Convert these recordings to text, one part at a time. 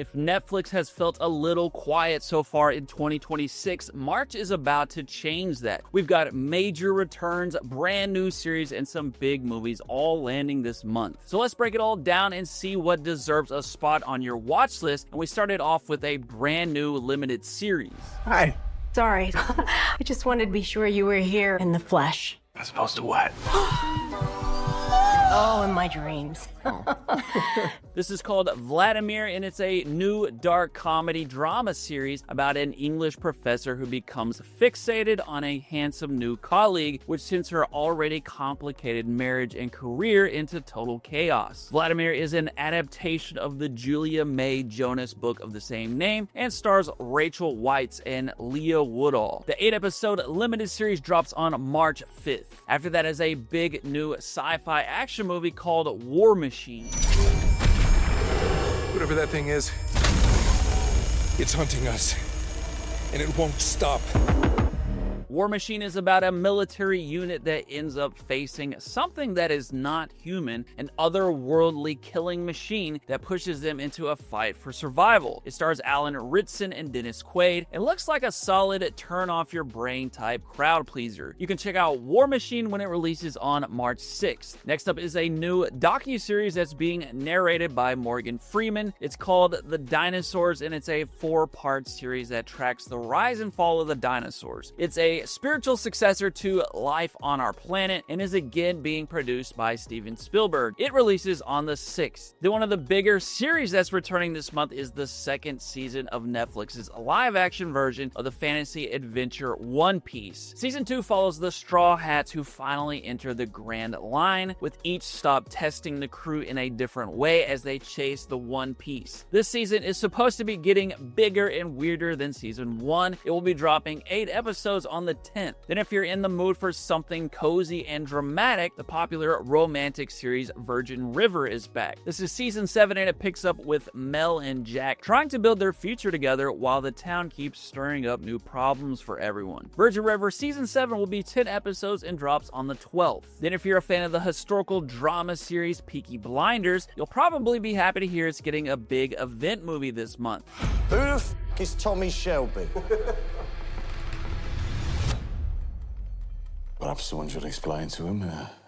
If Netflix has felt a little quiet so far in 2026, March is about to change that. We've got major returns, brand new series, and some big movies all landing this month. So let's break it all down and see what deserves a spot on your watch list. And we started off with a brand new limited series. Hi. Sorry. I just wanted to be sure you were here in the flesh. As opposed to what? Oh, in my dreams. This is called Vladimir, and it's a new dark comedy drama series about an English professor who becomes fixated on a handsome new colleague, which sends her already complicated marriage and career into total chaos. Vladimir is an adaptation of the Julia May Jonas book of the same name and stars Rachel Weisz and Leah Woodall. The 8-episode limited series drops on March 5th. After that is a big new sci-fi action movie called War Machine. Whatever that thing is, it's hunting us, and it won't stop. War Machine is about a military unit that ends up facing something that is not human, an otherworldly killing machine that pushes them into a fight for survival. It stars Alan Ritson and Dennis Quaid, and looks like a solid turn-off-your-brain type crowd pleaser. You can check out War Machine when it releases on March 6th. Next up is a new docuseries that's being narrated by Morgan Freeman. It's called The Dinosaurs, and it's a 4-part series that tracks the rise and fall of the dinosaurs. It's a spiritual successor to Life on Our Planet and is again being produced by Steven Spielberg. It releases on the 6th. Then one of the bigger series that's returning this month is the 2nd season of Netflix's live-action version of the fantasy adventure One Piece. Season 2 follows the Straw Hats who finally enter the Grand Line, with each stop testing the crew in a different way as they chase the One Piece. This season is supposed to be getting bigger and weirder than season 1. It will be dropping 8 episodes on the 10th. Then if you're in the mood for something cozy and dramatic, the popular romantic series Virgin River is back. This is season 7 and it picks up with Mel and Jack trying to build their future together while the town keeps stirring up new problems for everyone. Virgin River season 7 will be 10 episodes and drops on the 12th. Then if you're a fan of the historical drama series Peaky Blinders, you'll probably be happy to hear it's getting a big event movie this month. Who the f*** is Tommy Shelby? Perhaps someone should explain to him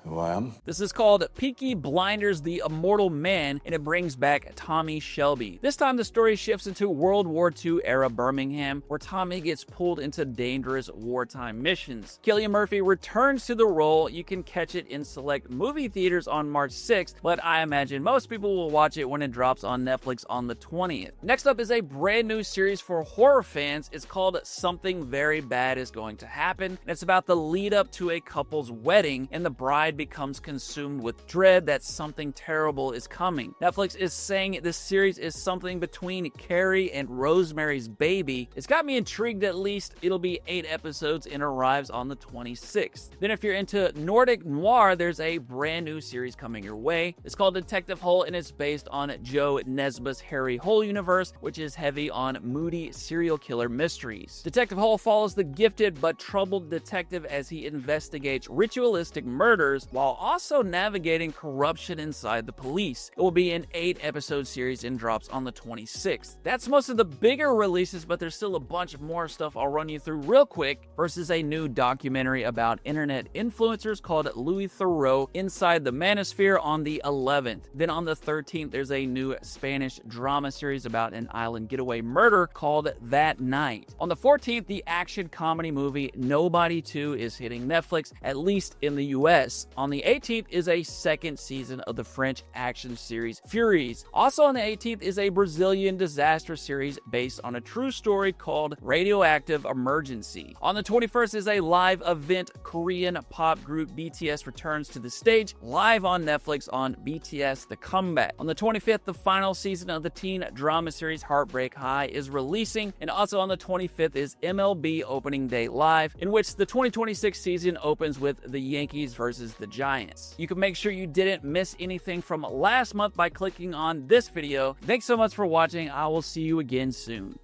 who I am. This is called Peaky Blinders, the Immortal Man, and it brings back Tommy Shelby. This time the story shifts into World War II era Birmingham, where Tommy gets pulled into dangerous wartime missions. Cillian Murphy returns to the role. You can catch it in select movie theaters on March 6th, but I imagine most people will watch it when it drops on Netflix on the 20th. Next up is a brand new series for horror fans. It's called Something Very Bad Is Going to Happen, and it's about the lead up to a couple's wedding, and the bride becomes consumed with dread that something terrible is coming. Netflix is saying this series is something between Carrie and Rosemary's Baby. It's got me intrigued. At least it'll be 8 episodes and arrives on the 26th. Then if you're into Nordic noir, there's a brand new series coming your way. It's called Detective Hole, and it's based on Joe Nesbø's Harry Hole universe, which is heavy on moody serial killer mysteries. Detective Hole follows the gifted but troubled detective as he investigates ritualistic murders while also navigating corruption inside the police. It will be an 8-episode series and drops on the 26th. That's most of the bigger releases, but there's still a bunch more stuff I'll run you through real quick. First is a new documentary about internet influencers called Louis Theroux Inside the Manosphere on the 11th. Then on the 13th, there's a new Spanish drama series about an island getaway murder called That Night. On the 14th, the action comedy movie Nobody 2 is hitting Netflix, at least in the US. On the 18th is a 2nd season of the French action series Furies. Also on the 18th is a Brazilian disaster series based on a true story called Radioactive Emergency. On the 21st is a live event. Korean pop group BTS returns to the stage live on Netflix on BTS The Comeback. On the 25th, the final season of the teen drama series Heartbreak High is releasing, and also on the 25th is MLB Opening Day Live, in which the 2026 season opens with the Yankees versus the Giants. You can make sure you didn't miss anything from last month by clicking on this video. Thanks so much for watching. I will see you again soon.